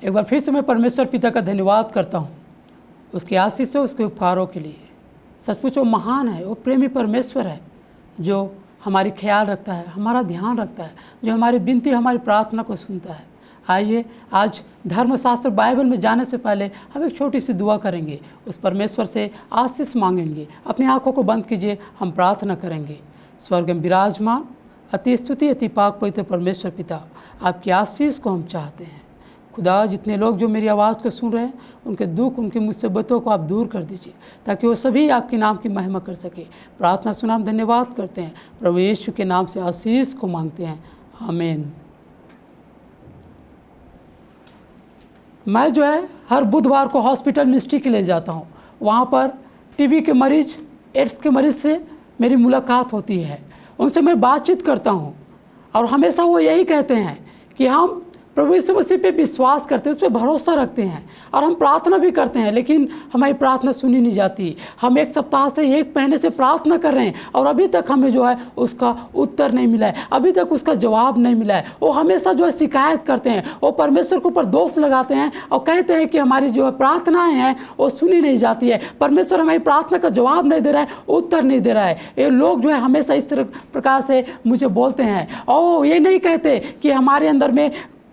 एक बार फिर से मैं परमेश्वर पिता का धन्यवाद करता हूँ उसके आशीष से, उसके उपकारों के लिए। सचमुच वो महान है, वो प्रेमी परमेश्वर है जो हमारी ख्याल रखता है, हमारा ध्यान रखता है, जो हमारी विनती, हमारी प्रार्थना को सुनता है। आइए आज धर्मशास्त्र बाइबल में जाने से पहले हम एक छोटी सी दुआ करेंगे, उस परमेश्वर से आशीष मांगेंगे। अपनी आंखों को बंद कीजिए, हम प्रार्थना करेंगे। स्वर्ग में विराजमान अति स्तुति अति पाक पवित्र परमेश्वर पिता, आपकी आशीष को हम चाहते हैं। खुदा, जितने लोग जो मेरी आवाज़ को सुन रहे हैं, उनके दुख, उनकी मुसीबतों को आप दूर कर दीजिए, ताकि वो सभी आपके नाम की महिमा कर सके। प्रार्थना सुना हम धन्यवाद करते हैं, प्रभु यीशु के नाम से आशीष को मांगते हैं, आमीन। मैं जो है हर बुधवार को हॉस्पिटल मिनिस्ट्री के लिए जाता हूँ। वहाँ पर टीबी के मरीज़, एड्स के मरीज़ से मेरी मुलाकात होती है, उनसे मैं बातचीत करता हूँ और हमेशा वो यही कहते हैं कि हम प्रभु यीशु मसीह पे विश्वास करते हैं, उस पर भरोसा रखते हैं और हम प्रार्थना भी करते हैं, लेकिन हमारी प्रार्थना सुनी नहीं जाती। हम 1 सप्ताह से, 1 महीने से प्रार्थना कर रहे हैं और अभी तक हमें जो है उसका उत्तर नहीं मिला है, अभी तक उसका जवाब नहीं मिला है। वो हमेशा जो है शिकायत करते हैं, वो परमेश्वर के ऊपर दोष लगाते हैं और कहते हैं कि हमारी जो है प्रार्थनाएँ हैं वो सुनी नहीं जाती है, परमेश्वर हमारी प्रार्थना का जवाब नहीं दे रहा है, उत्तर नहीं दे रहा है। ये लोग जो है हमेशा इस प्रकार से मुझे बोलते हैं और ये नहीं कहते कि हमारे अंदर में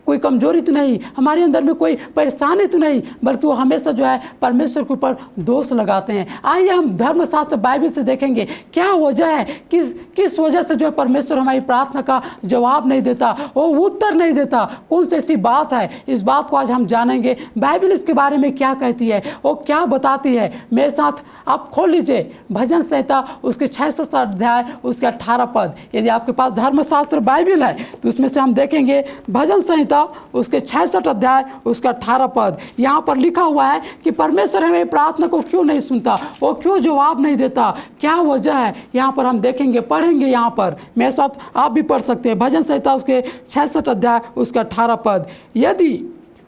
कोई कमजोरी तो नहीं, हमारे अंदर में कोई परेशानी तो नहीं, बल्कि वो हमेशा जो है परमेश्वर के ऊपर दोष लगाते हैं। आइए हम धर्मशास्त्र बाइबल से देखेंगे क्या वजह है, किस वजह से जो है परमेश्वर हमारी प्रार्थना का जवाब नहीं देता, वो उत्तर नहीं देता। कौन सी ऐसी बात है, इस बात को आज हम जानेंगे। बाइबल इसके बारे में क्या कहती है, वो क्या बताती है। मेरे साथ आप खोल लीजिए भजन संहिता उसके 66 अध्याय उसके 18 पद। यदि आपके पास धर्मशास्त्र बाइबल है तो उसमें से हम देखेंगे भजन संहिता उसके 66 अध्याय उसका 18 पद। यहाँ पर लिखा हुआ है कि परमेश्वर हमें प्रार्थना को क्यों नहीं सुनता, वो क्यों जवाब नहीं देता, क्या वजह है। यहाँ पर हम देखेंगे, पढ़ेंगे। यहाँ पर मेरे साथ आप भी पढ़ सकते हैं। भजन संहिता उसके 66 अध्याय उसका 18 पद। यदि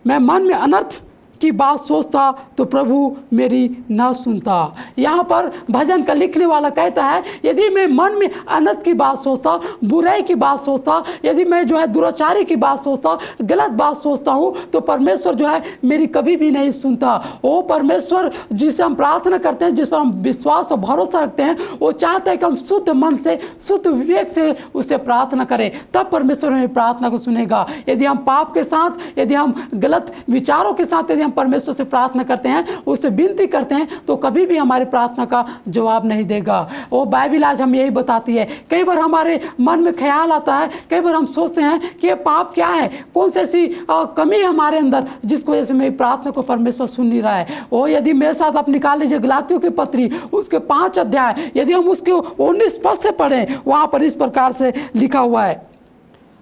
मैं मन में अनर्थ की बात सोचता तो प्रभु मेरी ना सुनता। यहाँ पर भजन का लिखने वाला कहता है, यदि मैं मन में अनर्थ की बात सोचता, बुराई की बात सोचता, यदि मैं जो है दुराचारी की बात सोचता, गलत बात सोचता हूँ, तो परमेश्वर जो है मेरी कभी भी नहीं सुनता। वो परमेश्वर जिसे हम प्रार्थना करते हैं, जिस पर हम विश्वास और भरोसा रखते हैं, वो चाहते हैं कि हम शुद्ध मन से, शुद्ध विवेक से उसे प्रार्थना करें, तब परमेश्वर हमारी प्रार्थना को सुनेगा। यदि हम पाप के साथ, यदि हम गलत विचारों के साथ यदि हम परमेश्वर से प्रार्थना करते हैं, उससे विनती करते हैं, तो कभी भी हमारी प्रार्थना का जवाब नहीं देगा। वो बाइबल आज हम यही बताती है। कई बार हमारे मन में ख्याल आता है, कई बार हम सोचते हैं कि ये पाप क्या है, कौन सी ऐसी कमी है हमारे अंदर जिसको वजह से मेरी प्रार्थना को परमेश्वर सुन नहीं रहा है। वो यदि मेरे साथ आप निकाल लीजिए गलातियों की पत्री उसके 5 अध्याय, यदि हम उसके 19 पद से पढ़ें, वहाँ पर इस प्रकार से लिखा हुआ है।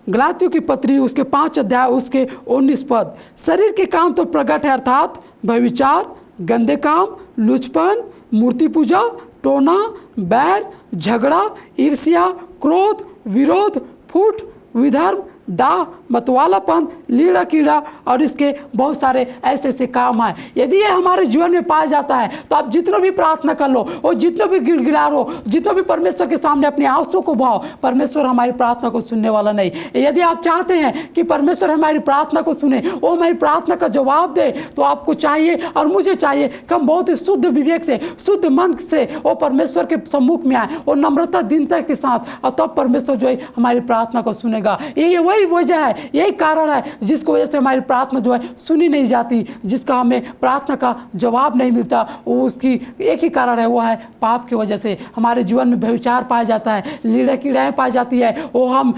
गलातियों की पत्री उसके 5 अध्याय उसके 19 पद। शरीर के काम तो प्रकट है, अर्थात व्यभिचार, गंदे काम, लुचपन, मूर्ति पूजा, टोना, बैर, झगड़ा, ईर्ष्या, क्रोध, विरोध, फूट, विधर्म, डाह, मतवालापन, लीड़ा कीड़ा और इसके बहुत सारे ऐसे ऐसे काम हैं। यदि ये हमारे जीवन में पाया जाता है तो आप जितना भी प्रार्थना कर लो और जितना भी गिड़गिड़ा लो, जितना भी परमेश्वर के सामने अपने आंसू को बहाओ, परमेश्वर हमारी प्रार्थना को सुनने वाला नहीं। यदि आप चाहते हैं कि परमेश्वर हमारी प्रार्थना को सुने, वो हमारी प्रार्थना का जवाब दे, तो आपको चाहिए और मुझे चाहिए कि हम बहुत ही शुद्ध विवेक से, शुद्ध मन से वो परमेश्वर के सम्मुख में आए, और नम्रता दीनता के साथ, और तब परमेश्वर जो है हमारी प्रार्थना को सुनेगा। ये वही वजह है, यही कारण है जिसको वजह से हमारी प्रार्थना जो है सुनी नहीं जाती, जिसका हमें प्रार्थना का जवाब नहीं मिलता। वो उसकी एक ही कारण है, वो है पाप की वजह से। हमारे जीवन में व्यभिचार पाया जाता है, लीड़ा कीड़ाएँ पाई जाती है, वो हम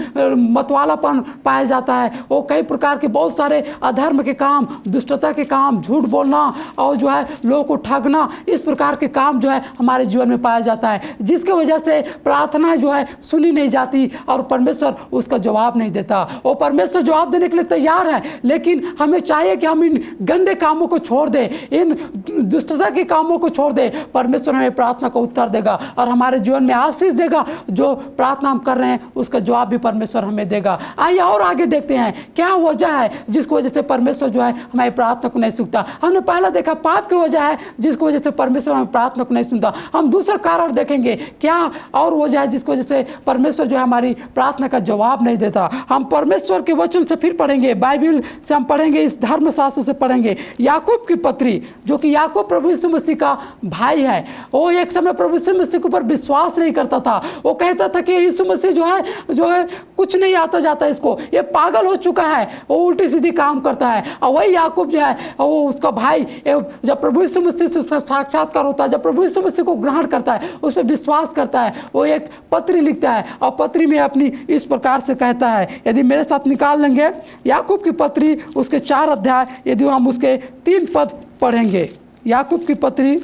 मतवालापन पाया जाता है, वो कई प्रकार के बहुत सारे अधर्म के काम, दुष्टता के काम, झूठ बोलना और जो है लोगों को ठगना, इस प्रकार के काम जो है हमारे जीवन में पाया जाता है, जिसकी वजह से प्रार्थना जो है सुनी नहीं जाती और परमेश्वर उसका जवाब नहीं देता। वो परमेश्वर जवाब देने के लिए तैयार है, लेकिन हमें चाहिए कि हम इन गंदे कामों को छोड़ दें, इन दुष्टता के कामों को छोड़ दें। परमेश्वर हमें प्रार्थना का उत्तर देगा और हमारे जीवन में आशीष देगा। जो प्रार्थना हम कर रहे हैं उसका जवाब भी परमेश्वर हमें देगा। आइए और आगे देखते हैं क्या वजह है जिसकी वजह से परमेश्वर जो है हमारी प्रार्थना को नहीं सुनता। हमने पहला देखा पाप की वजह है जिसकी वजह से परमेश्वर हमारी प्रार्थना को नहीं सुनता। हम दूसरा कारण देखेंगे क्या और वजह है जिसकी वजह से परमेश्वर जो है हमारी प्रार्थना का जवाब नहीं देता। हम परमेश्वर के वचन से फिर पढ़ेंगे, बाइबल से हम पढ़ेंगे, इस धर्मशास्त्र से पढ़ेंगे। याकूब की पत्री, जो कि याकूब प्रभु यीशु मसीह का भाई है, वो एक समय प्रभु यीशु मसीह के ऊपर विश्वास नहीं करता था। वो कहता था कि यीशु मसीह जो है कुछ नहीं आता जाता, इसको, ये पागल हो चुका है, वो उल्टी सीधी काम करता है। और वही याकूब जो है, वो उसका भाई, जब प्रभु यीशु मसीह से उसका साक्षात्कार होता है, जब प्रभु यीशु मसीह को ग्रहण करता है, उस पर विश्वास करता है, वो एक पत्री लिखता है और पत्री में अपनी इस प्रकार से कहता है। यदि मेरे साथ निकाल लेंगे याकूब की पत्री, उसके 4 अध्याय, यदि हम उसके 3 पद पढ़ेंगे, याकूब की पत्री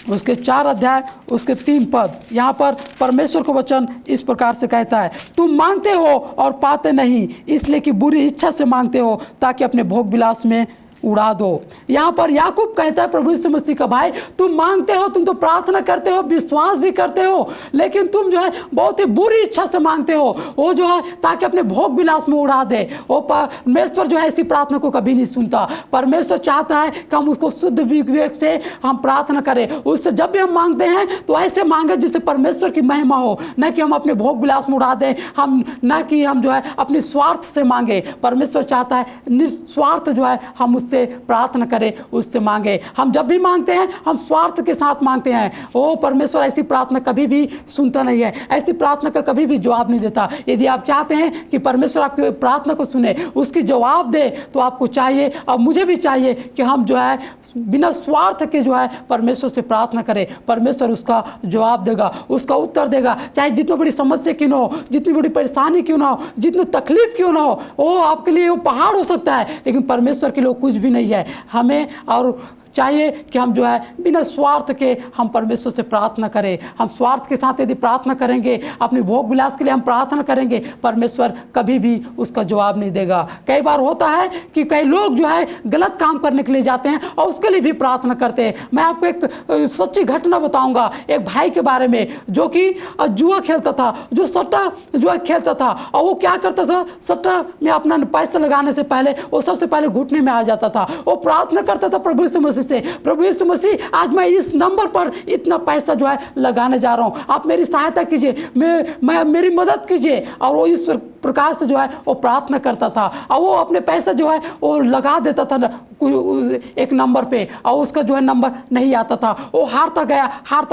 उसके 4 अध्याय उसके 3 पद, यहाँ पर परमेश्वर का वचन इस प्रकार से कहता है, तुम मांगते हो और पाते नहीं, इसलिए कि बुरी इच्छा से मांगते हो ताकि अपने भोग विलास में उड़ा दो। यहाँ पर याकूब कहता है प्रभु यीशु मसीह का भाई, तुम मांगते हो, तुम तो प्रार्थना करते हो, विश्वास भी करते हो, लेकिन तुम जो है बहुत ही बुरी इच्छा से मांगते हो, वो जो है ताकि अपने भोग विलास में उड़ा दे। वो परमेश्वर जो है ऐसी प्रार्थना को कभी नहीं सुनता। परमेश्वर चाहता है कि हम उसको शुद्ध विवेक से हम प्रार्थना करें। उससे जब भी हम मांगते हैं तो ऐसे मांगे जिससे परमेश्वर की महिमा हो, न कि हम अपने भोग विलास में उड़ा दें, हम न कि हम जो है अपने स्वार्थ से मांगे। परमेश्वर चाहता है निस्वार्थ जो है हम से प्रार्थना करें, उससे मांगे। हम जब भी मांगते हैं हम स्वार्थ के साथ मांगते हैं। ओ परमेश्वर ऐसी प्रार्थना कभी भी सुनता नहीं है, ऐसी प्रार्थना का कभी भी जवाब नहीं देता। यदि आप चाहते हैं कि परमेश्वर आपकी प्रार्थना को सुने, उसकी जवाब दे, तो आपको चाहिए और मुझे भी चाहिए कि हम जो है बिना स्वार्थ के जो है परमेश्वर से प्रार्थना करें। परमेश्वर उसका जवाब देगा, उसका उत्तर देगा, चाहे जितनी बड़ी समस्या क्यों ना हो, जितनी बड़ी परेशानी क्यों ना हो, जितनी तकलीफ क्यों ना हो। वो आपके लिए वो पहाड़ हो सकता है, लेकिन परमेश्वर के लिए कुछ भी नहीं है। हमें और चाहिए कि हम जो है बिना स्वार्थ के हम परमेश्वर से प्रार्थना करें। हम स्वार्थ के साथ यदि प्रार्थना करेंगे, अपने भोग विलास के लिए हम प्रार्थना करेंगे, परमेश्वर कभी भी उसका जवाब नहीं देगा। कई बार होता है कि कई लोग जो है गलत काम करने के लिए जाते हैं और उसके लिए भी प्रार्थना करते हैं। मैं आपको एक सच्ची घटना बताऊंगा, एक भाई के बारे में जो कि जुआ खेलता था, जो सट्टा जुआ खेलता था। और वो क्या करता था, सट्टा में अपना पैसा लगाने से पहले वो सबसे पहले घुटने में आ जाता था। वो प्रार्थना करता था प्रभु यीशु मसीह से, प्रभु यीशु मसीह आज मैं इस नंबर पर इतना पैसा जो है लगाने जा रहा हूं, आप मेरी सहायता कीजिए, मैं मेरी मदद कीजिए। और वो इस प्रकार से जो है वो प्रार्थना करता था और वो अपने पैसा जो है वो लगा देता था एक नंबर पे, और उसका जो है नंबर नहीं आता था। वो हारता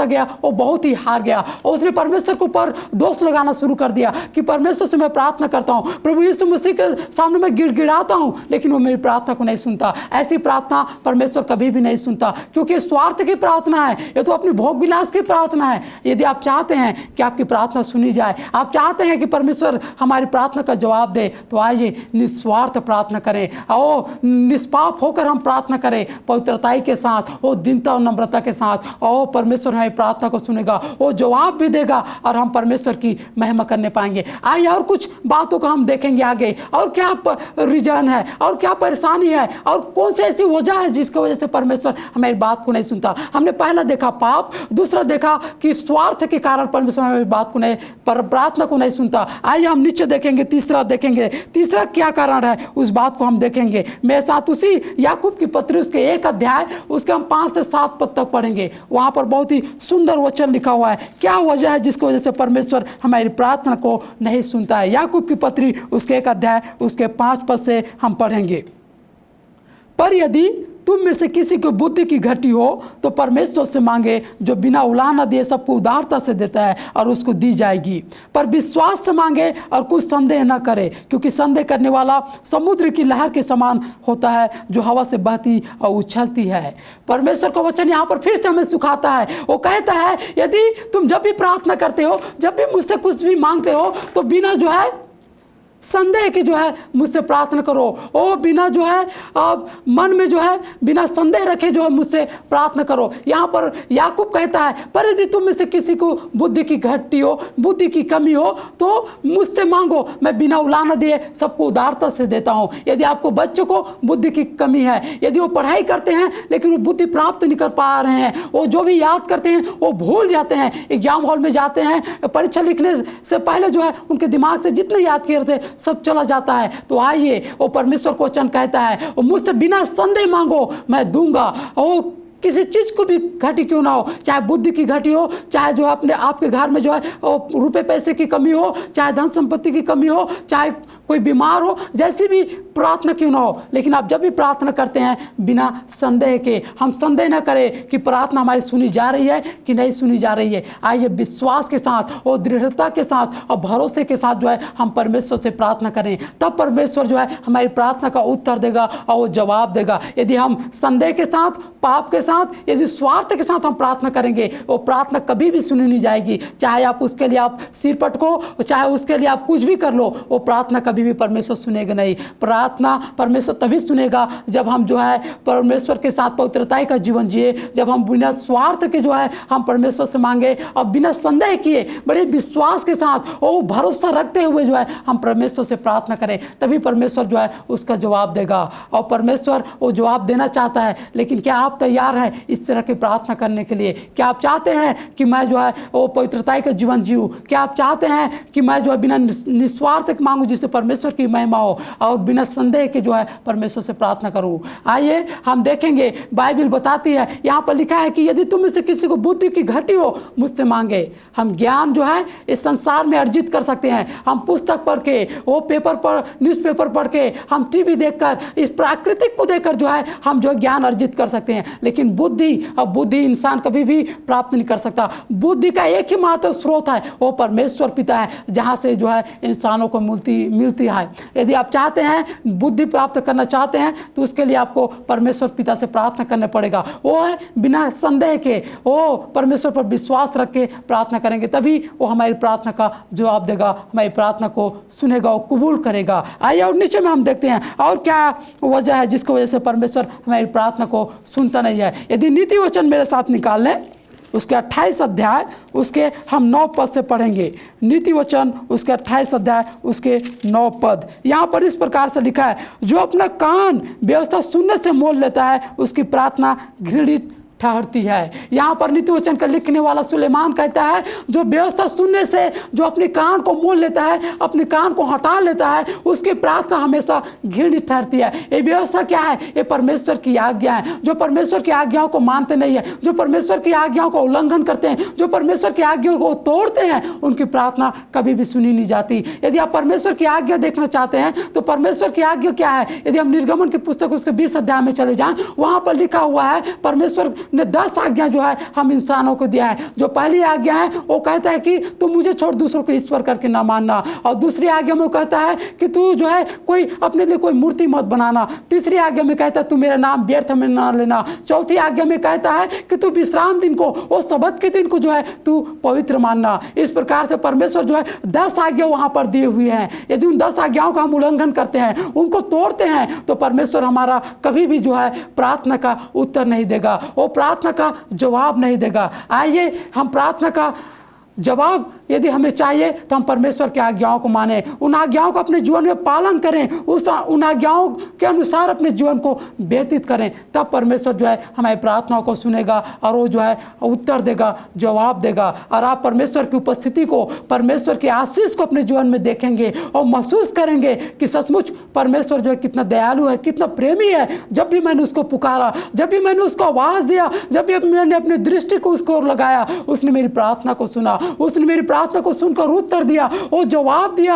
गया, वो बहुत ही हार गया और उसने परमेश्वर के ऊपर दोष लगाना शुरू कर दिया कि परमेश्वर से मैं प्रार्थना करता हूँ, प्रभु यीशु मसीह के सामने मैं गिड़गिड़ाता हूँ, लेकिन वो मेरी प्रार्थना को नहीं सुनता। ऐसी प्रार्थना परमेश्वर कभी भी नहीं सुनता, क्योंकि स्वार्थ की प्रार्थना है, ये तो अपनी भोग विलास की प्रार्थना है। यदि आप चाहते हैं कि आपकी प्रार्थना सुनी जाए, आप चाहते हैं कि परमेश्वर हमारी प्रार्थना का जवाब दे, तो आइए निस्वार्थ प्रार्थना करें और निष्पाप होकर हम प्रार्थना करें, पवित्रताई के साथ, वो दीनता और नम्रता के साथ। और परमेश्वर हमारी प्रार्थना को सुनेगा, वो जवाब भी देगा और हम परमेश्वर की महिमा करने पाएंगे। आइए और कुछ बातों को हम देखेंगे आगे, और क्या रीजन है और क्या परेशानी है और कौन सी ऐसी वजह है जिसकी वजह से परमेश्वर हमारी बात को नहीं सुनता। हमने पहला देखा पाप, दूसरा देखा कि स्वार्थ के कारण परमेश्वर हमारी बात को नहीं, प्रार्थना को नहीं सुनता। आइए हम नीचे देखेंगे, तीसरा क्या कारण है उस बात को हम देखेंगे। मेरे साथ उसी याकूब की पत्री उसके 1 अध्याय उसके हम 5 से 7 पद तक पढ़ेंगे। वहां पर बहुत ही सुंदर वचन लिखा हुआ है, क्या वजह है जिसकी वजह से परमेश्वर हमारी प्रार्थना को नहीं सुनता है। याकूब की पत्री उसके 1 अध्याय उसके 5 पद से हम पढ़ेंगे। पर यदि तुम में से किसी को बुद्धि की घटी हो तो परमेश्वर से मांगे, जो बिना उलाहना दिए सबको उदारता से देता है और उसको दी जाएगी। पर विश्वास से मांगे और कुछ संदेह न करे, क्योंकि संदेह करने वाला समुद्र की लहर के समान होता है, जो हवा से बहती और उछलती है। परमेश्वर का वचन यहाँ पर फिर से हमें सिखाता है। वो कहता है यदि तुम जब भी प्रार्थना करते हो, जब भी मुझसे कुछ भी मांगते हो, तो बिना जो है संदेह के जो है मुझसे प्रार्थना करो। ओ बिना जो है मन में जो है बिना संदेह रखे जो है मुझसे प्रार्थना करो। यहाँ पर याकूब कहता है, पर यदि तुम में से किसी को बुद्धि की घटी हो, बुद्धि की कमी हो, तो मुझसे मांगो, मैं बिना उलाहना दिए सबको उदारता से देता हूँ। यदि आपको बच्चों को बुद्धि की कमी है, यदि वो पढ़ाई करते हैं लेकिन वो बुद्धि प्राप्त नहीं कर पा रहे हैं, वो जो भी याद करते हैं वो भूल जाते हैं, एग्जाम हॉल में जाते हैं, परीक्षा लिखने से पहले जो है उनके दिमाग से जितने याद किए थे सब चला जाता है। तो आइए, वो परमेश्वर को वचन कहता है, वो मुझसे बिना संदेह मांगो मैं दूंगा। ओ किसी चीज़ को भी घटी क्यों ना हो, चाहे बुद्धि की घटी हो, चाहे जो है अपने आपके घर में जो है रुपए पैसे की कमी हो, चाहे धन संपत्ति की कमी हो, चाहे कोई बीमार हो, जैसी भी प्रार्थना क्यों ना हो, लेकिन आप जब भी प्रार्थना करते हैं बिना संदेह के, हम संदेह ना करें कि प्रार्थना हमारी सुनी जा रही है कि नहीं सुनी जा रही है। आइए विश्वास के साथ और दृढ़ता के साथ और भरोसे के साथ जो है हम परमेश्वर से प्रार्थना करें, तब परमेश्वर जो है हमारी प्रार्थना का उत्तर देगा और वो जवाब देगा। यदि हम संदेह के साथ, पाप के साथ, यदि स्वार्थ के साथ हम प्रार्थना करेंगे, वो प्रार्थना कभी भी सुनी नहीं जाएगी। चाहे आप उसके लिए आप सिर पटको, चाहे उसके लिए आप कुछ भी कर लो, वो प्रार्थना कभी भी परमेश्वर सुनेगा नहीं। प्रार्थना परमेश्वर तभी सुनेगा जब हम जो है परमेश्वर के साथ पवित्रता का जीवन जिए, जब हम बिना स्वार्थ के जो है हम परमेश्वर से मांगे और बिना संदेह किए बड़े विश्वास के साथ और भरोसा रखते हुए जो है हम परमेश्वर से प्रार्थना करें, तभी परमेश्वर जो है उसका जवाब देगा। और परमेश्वर वो जवाब देना चाहता है, लेकिन क्या आप तैयार हैं इस तरह की प्रार्थना करने के लिए? क्या आप चाहते हैं कि मैं जो है वो पवित्रता का जीवन जीऊँ? क्या आप चाहते हैं कि मैं जो है बिना निस्वार्थ मांगूँ जिससे परमेश्वर की महिमा हो और बिना संदेह के जो है परमेश्वर से प्रार्थना करूँ? आइए हम देखेंगे, बाइबल बताती है, यहाँ पर लिखा है कि यदि तुम में से किसी को बुद्धि की घटी हो मुझसे मांगे। हम ज्ञान जो है इस संसार में अर्जित कर सकते हैं, हम पुस्तक पढ़ के, वो पेपर पढ़, न्यूज़पेपर पढ़ के, हम टीवी देखकर, इस प्राकृतिक को देखकर जो है हम जो ज्ञान अर्जित कर सकते हैं, लेकिन बुद्धि और बुद्धि इंसान कभी भी प्राप्त नहीं कर सकता। बुद्धि का एक ही मात्र स्रोत है, वो परमेश्वर पिता है, जहाँ से जो है इंसानों को मिलती है। यदि आप चाहते हैं बुद्धि प्राप्त करना चाहते हैं तो उसके लिए आपको परमेश्वर पिता से प्रार्थना करना पड़ेगा। वो है बिना संदेह के, वो परमेश्वर पर विश्वास रख के प्रार्थना करेंगे, तभी वो हमारी प्रार्थना का जवाब देगा, हमारी प्रार्थना को सुनेगा और कबूल करेगा। आइए और नीचे में हम देखते हैं और क्या वजह है जिसकी वजह से परमेश्वर हमारी प्रार्थना को सुनता नहीं है। यदि नीति वचन मेरे साथ निकाल लें, उसके 28 अध्याय उसके हम 9 पद से पढ़ेंगे। नीति वचन उसके 28 अध्याय उसके 9 पद, यहाँ पर इस प्रकार से लिखा है, जो अपना कान व्यवस्था सुनने से मोल लेता है उसकी प्रार्थना घृणित ठहरती है। यहाँ पर नीति वचन का लिखने वाला सुलेमान कहता है, जो व्यवस्था सुनने से जो अपने कान को मोल लेता है, अपने कान को हटा लेता है, उसकी प्रार्थना हमेशा घृणित ठहरती है। ये व्यवस्था क्या है? ये परमेश्वर की आज्ञा है। जो परमेश्वर की आज्ञाओं को मानते नहीं है, जो परमेश्वर की आज्ञाओं को उल्लंघन करते हैं, जो परमेश्वर की आज्ञाओं को तोड़ते हैं, उनकी प्रार्थना कभी भी सुनी नहीं जाती। यदि आप परमेश्वर की आज्ञा देखना चाहते हैं तो परमेश्वर की आज्ञा क्या है? यदि हम निर्गमन की पुस्तक उसके 20 अध्याय में चले जाएं, वहाँ पर लिखा हुआ है, परमेश्वर ने 10 आज्ञा जो है हम इंसानों को दिया है। जो पहली आज्ञा है वो कहता है कि तू मुझे छोड़ दूसरों को ईश्वर करके ना मानना, और दूसरी आज्ञा में वो कहता है कि तू जो है कोई अपने लिए कोई मूर्ति मत बनाना। तीसरी आज्ञा में कहता है तू मेरा नाम व्यर्थ में ना लेना। चौथी आज्ञा में कहता है कि तू विश्राम दिन को, वो सबत के दिन को जो है तू पवित्र मानना। इस प्रकार से परमेश्वर जो है 10 आज्ञा वहाँ पर दिए हुए हैं। यदि उन 10 आज्ञाओं का हम उल्लंघन करते हैं, उनको तोड़ते हैं, तो परमेश्वर हमारा कभी भी जो है प्रार्थना का उत्तर नहीं देगा, वो प्रार्थना का जवाब नहीं देगा। आइए हम प्रार्थना का जवाब यदि हमें चाहिए तो हम परमेश्वर की आज्ञाओं को माने, उन आज्ञाओं का अपने जीवन में पालन करें, उन आज्ञाओं के अनुसार अपने जीवन को व्यतीत करें, तब परमेश्वर जो है हमारी प्रार्थनाओं को सुनेगा और वो जो है उत्तर देगा, जवाब देगा। और आप परमेश्वर की उपस्थिति को, परमेश्वर की आशीष को अपने जीवन में देखेंगे और महसूस करेंगे कि सचमुच परमेश्वर जो है कितना दयालु है, कितना प्रेमी है। जब भी मैंने उसको पुकारा, जब भी मैंने उसको आवाज़ दिया, जब भी मैंने अपनी दृष्टि को उसको ओर लगाया, उसने मेरी प्रार्थना को सुना, उसने मेरी प्रार्थना को सुनकर उत्तर दिया, वो जवाब दिया।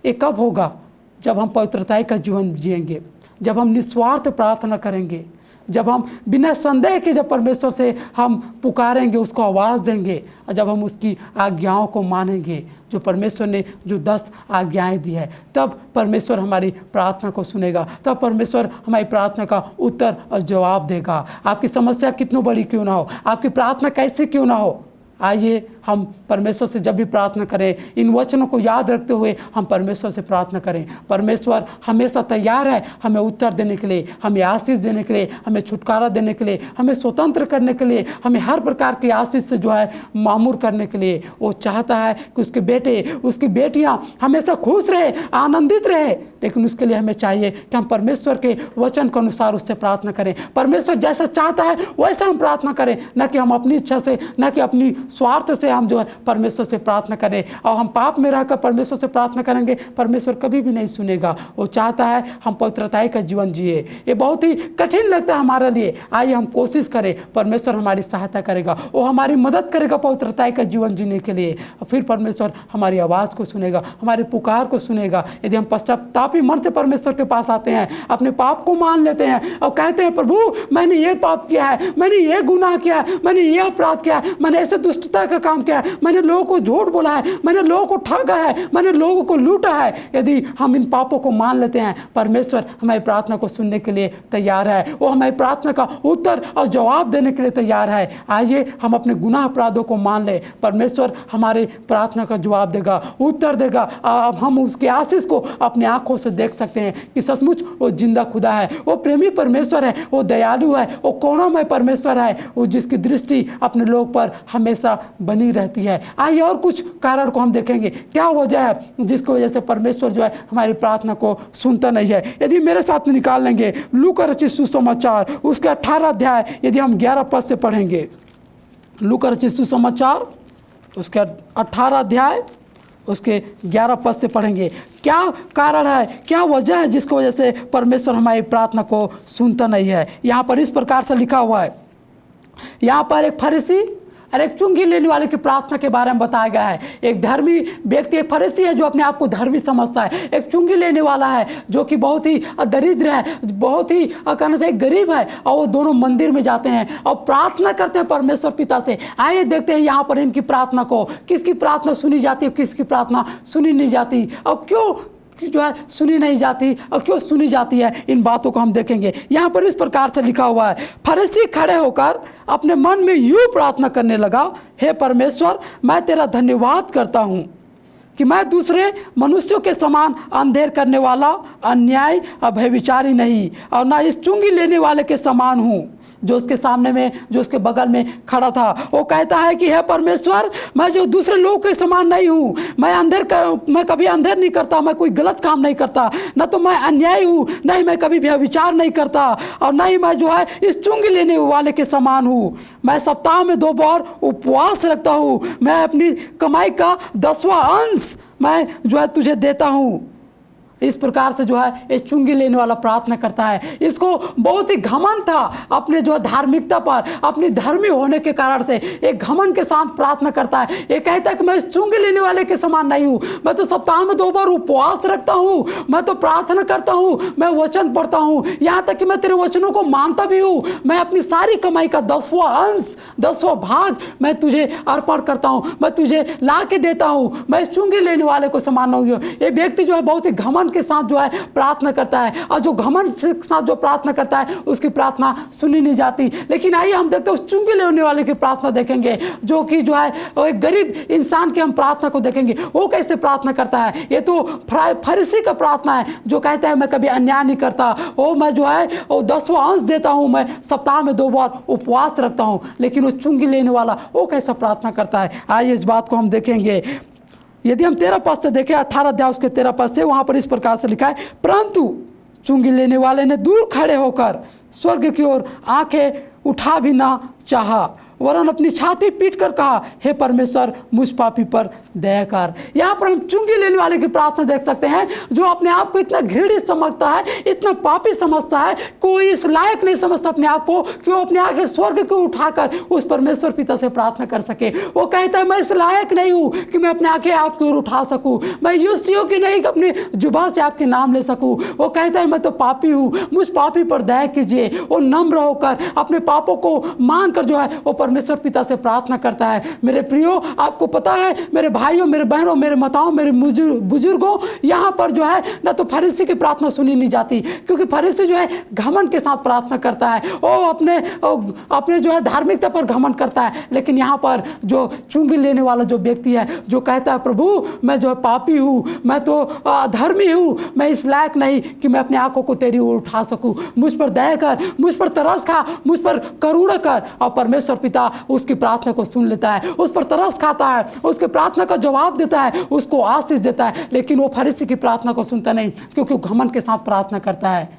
ये कब होगा? जब हम पवित्रता का जीवन जिएंगे, जब हम निस्वार्थ प्रार्थना करेंगे, जब हम बिना संदेह के जब परमेश्वर से हम पुकारेंगे, उसको आवाज़ देंगे, और जब हम उसकी आज्ञाओं को मानेंगे, जो परमेश्वर ने जो 10 आज्ञाएं दी है, तब परमेश्वर हमारी प्रार्थना को सुनेगा, तब परमेश्वर हमारी प्रार्थना का उत्तर और जवाब देगा। आपकी समस्या कितनी बड़ी क्यों ना हो, आपकी प्रार्थना कैसे क्यों ना हो, आइए हम परमेश्वर से जब भी प्रार्थना करें, इन वचनों को याद रखते हुए हम परमेश्वर से प्रार्थना करें। परमेश्वर हमेशा तैयार है हमें उत्तर देने के लिए, हमें आशीष देने के लिए, हमें छुटकारा देने के लिए, हमें स्वतंत्र करने के लिए, हमें हर प्रकार की आशीष से जो है मामूर करने के लिए। वो चाहता है कि उसके बेटे, उसकी बेटियां हमेशा खुश रहे, आनंदित रहे, लेकिन उसके लिए हमें चाहिए कि हम परमेश्वर के वचन के अनुसार उससे प्रार्थना करें। परमेश्वर जैसा चाहता है वैसा हम प्रार्थना करें, न कि हम अपनी इच्छा से, न कि अपनी स्वार्थ से हम जो है परमेश्वर से प्रार्थना करें और हम पाप में रहकर परमेश्वर से प्रार्थना करेंगे, परमेश्वर कभी भी नहीं सुनेगा। वो चाहता है हम पवित्रताई का जीवन जिए। ये बहुत ही कठिन लगता है हमारे लिए। आइए हम कोशिश करें, परमेश्वर हमारी सहायता करेगा, वो हमारी मदद करेगा पवित्रताई का जीवन जीने के लिए। और फिर परमेश्वर हमारी आवाज़ को सुनेगा, हमारी पुकार को सुनेगा। यदि हम पश्चातापी मन से परमेश्वर के पास आते हैं, अपने पाप को मान लेते हैं और कहते हैं प्रभु मैंने ये पाप किया है, मैंने ये गुनाह किया है, मैंने ये अपराध किया है, मैंने ऐसे दुष्टता का काम किया है, मैंने लोगों को झूठ बोला है, मैंने लोगों को ठगा है, मैंने लोगों को लूटा है। यदि हम इन पापों को मान लेते हैं, परमेश्वर हमारी प्रार्थना को सुनने के लिए तैयार है। वो हमारी प्रार्थना का उत्तर और जवाब देने के लिए तैयार है। आइए हम अपने गुनाह अपराधों को मान लें, परमेश्वर हमारे प्रार्थना का जवाब देगा, उत्तर देगा। अब हम उसके आशीष को अपनी आंखों से देख सकते हैं कि सचमुच वो जिंदा खुदा है, वो प्रेमी परमेश्वर है, वो दयालु है, वो करुणामय परमेश्वर है, वो जिसकी दृष्टि अपने लोग पर हमेशा बनी रहती है। आइए और कुछ कारण को हम देखेंगे, क्या वजह है जिसकी वजह से परमेश्वर जो है हमारी प्रार्थना को सुनता नहीं है। यदि मेरे साथ में निकाल लेंगे लूका रचित सुसमाचार उसके 18 अध्याय, यदि हम 11 पद से पढ़ेंगे, लूका रचित सुसमाचार उसके 18 अध्याय उसके 11 पद से पढ़ेंगे। क्या कारण है, क्या वजह है जिसकी वजह से परमेश्वर हमारी प्रार्थना को सुनता नहीं है। यहाँ पर इस प्रकार से लिखा हुआ है, यहाँ पर एक फरीसी और एक चुंगी लेने वाले की प्रार्थना के बारे में बताया गया है। एक धर्मी व्यक्ति, एक फरीसी है जो अपने आप को धर्मी समझता है, एक चुंगी लेने वाला है जो कि बहुत ही दरिद्र है, बहुत ही कहना चाहिए गरीब है, और वो दोनों मंदिर में जाते हैं और प्रार्थना करते हैं परमेश्वर पिता से। आइए देखते हैं यहाँ पर इनकी प्रार्थना को, किसकी प्रार्थना सुनी जाती है, किसकी प्रार्थना सुनी नहीं जाती, और क्यों जो है सुनी नहीं जाती और क्यों सुनी जाती है, इन बातों को हम देखेंगे। यहाँ पर इस प्रकार से लिखा हुआ है, फरीसी खड़े होकर अपने मन में यूं प्रार्थना करने लगा, हे परमेश्वर मैं तेरा धन्यवाद करता हूँ कि मैं दूसरे मनुष्यों के समान अंधेर करने वाला, अन्याय और व्यभिचारी नहीं, और ना इस चुंगी लेने वाले के समान हूँ जो उसके सामने में, जो उसके बगल में खड़ा था। वो कहता है कि हे परमेश्वर मैं जो दूसरे लोगों के समान नहीं हूँ, मैं कभी अंधेर नहीं करता, मैं कोई गलत काम नहीं करता, न तो मैं अन्यायी हूँ, नहीं मैं कभी भी विचार नहीं करता, और नहीं मैं जो है इस चुंगी लेने वाले के समान हूँ। मैं सप्ताह में 2 बार उपवास रखता हूँ, मैं अपनी कमाई का 10वां अंश मैं जो है तुझे देता हूँ। इस प्रकार से जो है ये चुंगी लेने वाला प्रार्थना करता है। इसको बहुत ही घमंड था अपने जो है धार्मिकता पर, अपनी धर्मी होने के कारण से एक घमंड के साथ प्रार्थना करता है। ये कहता है कि मैं इस चुंगी लेने वाले के समान नहीं हूँ, मैं तो सप्ताह में 2 बार उपवास रखता हूँ, मैं तो प्रार्थना करता हूँ, मैं वचन पढ़ता हूँ, यहाँ तक कि मैं तेरे वचनों को मानता भी हूँ, मैं अपनी सारी कमाई का 10वां अंश, 10वां भाग मैं तुझे अर्पण करता हूँ, मैं तुझे ला के देता हूँ, मैं इस चुंगी लेने वाले को समान नहीं हूँ। ये व्यक्ति जो है बहुत ही घमंड के साथ जो है प्रार्थना करता है, और जो घमंड के साथ जो प्रार्थना करता है उसकी प्रार्थना सुनी नहीं जाती। लेकिन आइए हम देखते हैं उस चुंगी लेने वाले की प्रार्थना देखेंगे, जो कि जो है एक गरीब इंसान की हम प्रार्थना को देखेंगे, वो कैसे प्रार्थना करता है। ये तो फरीसी का प्रार्थना है जो कहता है मैं कभी अन्याय नहीं करता, वो मैं जो है वो 10वां अंश देता हूँ, मैं सप्ताह में 2 बार उपवास रखता हूँ। लेकिन वो चुंगी लेने वाला वो कैसा प्रार्थना करता है, आइए इस बात को हम देखेंगे। यदि हम 13 पद से देखें, 18 अध्याय उसके 13 पद से, वहाँ पर इस प्रकार से लिखा है, परंतु चुंगी लेने वाले ने दूर खड़े होकर स्वर्ग की ओर आंखें उठा भी ना चाहा, वरन अपनी छाती पीट कर कहा, हे परमेश्वर मुझ पापी पर दया कर। यहाँ पर हम चुंगी लेने वाले की प्रार्थना देख सकते हैं, जो अपने आप को इतना घृणित समझता है, इतना पापी समझता है, कोई इस लायक नहीं समझता अपने आप को कि वो अपने आगे स्वर्ग को उठाकर उस परमेश्वर पिता से प्रार्थना कर सके। वो कहता है मैं इस लायक नहीं हूँ कि मैं अपने आगे आपकी ओर उठा सकूँ, मैं इस योग्य नहीं कि अपनी जुबान से आपके नाम ले सकूँ। वो कहता है मैं तो पापी हूँ, मुझ पापी पर दया कीजिए। वो नम्र होकर अपने पापों को मानकर जो है वो परमेश्वर पिता से प्रार्थना करता है। मेरे प्रियो, आपको पता है मेरे भाइयों, मेरे बहनों, मेरे माताओं, मेरे बुजुर्गों, यहाँ पर जो है ना तो फरीसी की प्रार्थना सुनी नहीं जाती, क्योंकि फरीसी जो है घमंड के साथ प्रार्थना करता है, वो अपने जो है धार्मिकता पर घमंड करता है। लेकिन यहाँ पर जो चुंगी लेने वाला जो व्यक्ति है, जो कहता है प्रभु मैं जो है पापी हूँ, मैं तो अधर्मी हूँ, मैं इस लायक नहीं कि मैं अपनी आंखों को तेरी ओर उठा सकूँ, मुझ पर दया कर, मुझ पर तरस खा, मुझ पर करुणा कर। और परमेश्वर पिता उसकी प्रार्थना को सुन लेता है, उस पर तरस खाता है, उसके प्रार्थना का जवाब देता है, उसको आशीष देता है। लेकिन वो फरीसी की प्रार्थना को सुनता नहीं, क्योंकि वो घमंड के साथ प्रार्थना करता है।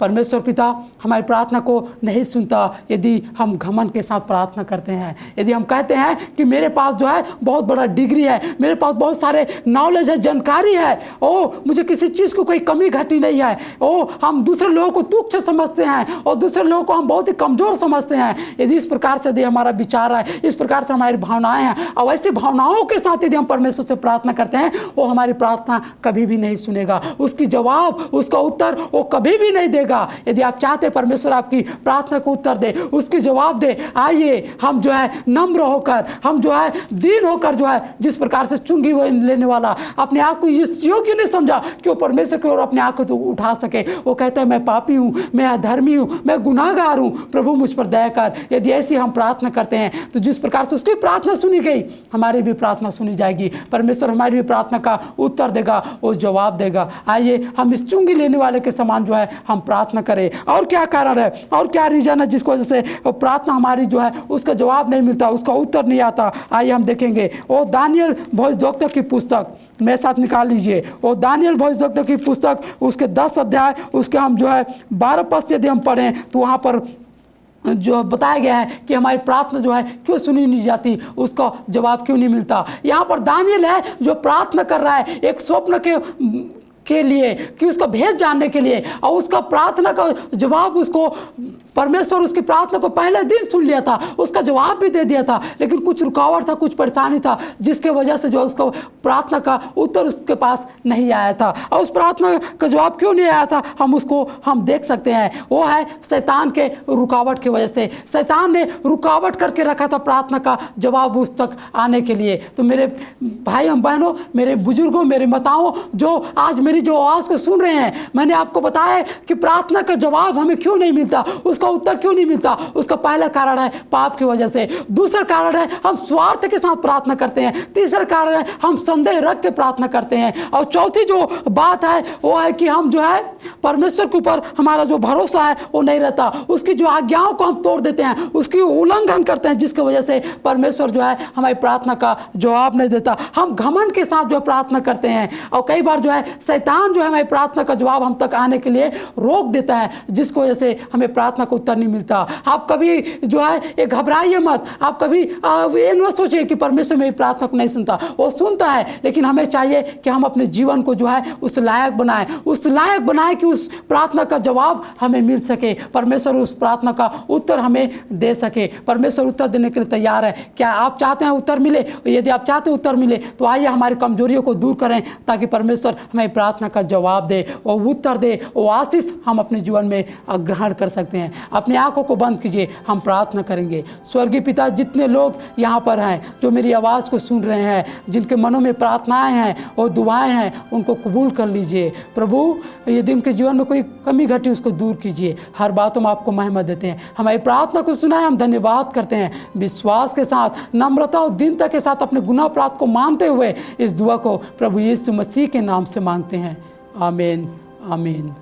परमेश्वर पिता हमारी प्रार्थना को नहीं सुनता यदि हम घमंड के साथ प्रार्थना करते हैं। यदि हम कहते हैं कि मेरे पास जो है बहुत बड़ा डिग्री है, मेरे पास बहुत सारे नॉलेज है, जानकारी है, ओ मुझे किसी चीज़ को कोई कमी घटी नहीं है, ओ हम दूसरे लोगों को तुच्छ समझते हैं और दूसरे लोगों को हम बहुत ही कमज़ोर समझते हैं, यदि इस प्रकार से यदि हमारा विचार है, इस प्रकार से हमारी भावनाएँ हैं और ऐसी भावनाओं के साथ यदि हम परमेश्वर से प्रार्थना करते हैं, वो हमारी प्रार्थना कभी भी नहीं सुनेगा। उसकी जवाब, उसका उत्तर वो कभी भी नहीं देगा। यदि आप चाहते परमेश्वर आपकी प्रार्थना को उत्तर दे, उसकी जवाब दे, आइए हम जो है नम्र होकर, हम जो है दीन होकर, जो है जिस प्रकार से चुंगी लेने वाला अपने आप को इस योग्य नहीं समझा कि वो परमेश्वर की ओर अपने आप को तो उठा सके। वो कहता है मैं पापी हूँ, मैं अधर्मी हूँ, मैं गुनाहगार हूँ, प्रभु मुझ पर दया कर। यदि ऐसी हम प्रार्थना करते हैं तो जिस प्रकार से उसकी प्रार्थना सुनी गई, हमारी भी प्रार्थना सुनी जाएगी। परमेश्वर हमारी भी प्रार्थना का उत्तर देगा, वो जवाब देगा। आइए हम इस चुंगी लेने वाले के समान जो है हम प्रार्थना करें। और क्या कारण है और क्या रीजन है जिसकी वजह से प्रार्थना हमारी जो है उसका जवाब नहीं मिलता, उसका उत्तर नहीं आता? आइए हम देखेंगे। वो दानियल भविष्यद्वक्ता की पुस्तक मेरे साथ निकाल लीजिए। वो दानियल भविष्यद्वक्ता की पुस्तक उसके 10 अध्याय उसके हम जो है 12 पद से यदि हम पढ़ें तो वहाँ पर जो बताया गया है कि हमारी प्रार्थना जो है क्यों सुनी नहीं जाती, उसका जवाब क्यों नहीं मिलता। यहाँ पर दानियल है जो प्रार्थना कर रहा है एक स्वप्न के लिए, कि उसका भेद जानने के लिए, और उसका प्रार्थना का जवाब उसको परमेश्वर उसकी प्रार्थना को पहले दिन सुन लिया था, उसका जवाब भी दे दिया था, लेकिन कुछ रुकावट था, कुछ परेशानी था, जिसके वजह से जो उसका प्रार्थना का उत्तर उसके पास नहीं आया था। और उस प्रार्थना का जवाब क्यों नहीं आया था हम देख सकते हैं। वो है शैतान के रुकावट की वजह से। शैतान ने रुकावट करके रखा था प्रार्थना का जवाब उस तक आने के लिए। तो मेरे भाई और बहनों, मेरे बुजुर्गों, मेरे माताओं जो आज मेरी जो आवाज़ को सुन रहे हैं, मैंने आपको बताया कि प्रार्थना का जवाब हमें क्यों नहीं मिलता, उसका उत्तर क्यों नहीं मिलता। उसका पहला कारण है पाप की वजह से, दूसरा कारण है हम स्वार्थ के साथ प्रार्थना करते हैं, तीसरा कारण है हम संदेह रख के प्रार्थना करते हैं, और चौथी जो बात है वो है कि हम जो है परमेश्वर के ऊपर हमारा जो भरोसा है वो नहीं रहता, उसकी जो आज्ञाओं को हम तोड़ देते हैं, उसकी उल्लंघन करते हैं, जिसकी वजह से परमेश्वर जो है हमारी प्रार्थना का जवाब नहीं देता। हम घमंड के साथ जो प्रार्थना करते हैं, और कई बार जो है शैतान जो है हमारी प्रार्थना का जवाब हम तक आने के लिए रोक देता है, जिसकी वजह से हमें प्रार्थना का उत्तर नहीं मिलता। आप कभी जो है ये घबराइए मत, आप कभी ये न सोचिए कि परमेश्वर मेरी प्रार्थना को नहीं सुनता, वो सुनता है, लेकिन हमें चाहिए कि हम अपने जीवन को जो है उस लायक बनाएं कि उस प्रार्थना का जवाब हमें मिल सके, परमेश्वर उस प्रार्थना का उत्तर हमें दे सके। परमेश्वर उत्तर देने के लिए तैयार है। क्या आप चाहते हैं उत्तर मिले? यदि आप चाहते हैं उत्तर मिले तो आइए हमारी कमजोरियों को दूर करें, ताकि परमेश्वर हमें प्रार्थना का जवाब दे और उत्तर दे, वो आशीष हम अपने जीवन में ग्रहण कर सकते हैं। अपनी आंखों को बंद कीजिए, हम प्रार्थना करेंगे। स्वर्गीय पिता, जितने लोग यहाँ पर हैं जो मेरी आवाज़ को सुन रहे हैं, जिनके मनों में प्रार्थनाएं हैं और दुआएं हैं, उनको कबूल कर लीजिए। प्रभु, यदि उनके जीवन में कोई कमी घटी उसको दूर कीजिए। हर बातों में आपको महिमा देते हैं। हमारी प्रार्थना को सुना है, हम धन्यवाद करते हैं। विश्वास के साथ, नम्रता और दीनता के साथ अपने गुनाह अपराध को मानते हुए इस दुआ को प्रभु यीशु मसीह के नाम से मांगते हैं। आमीन, आमीन।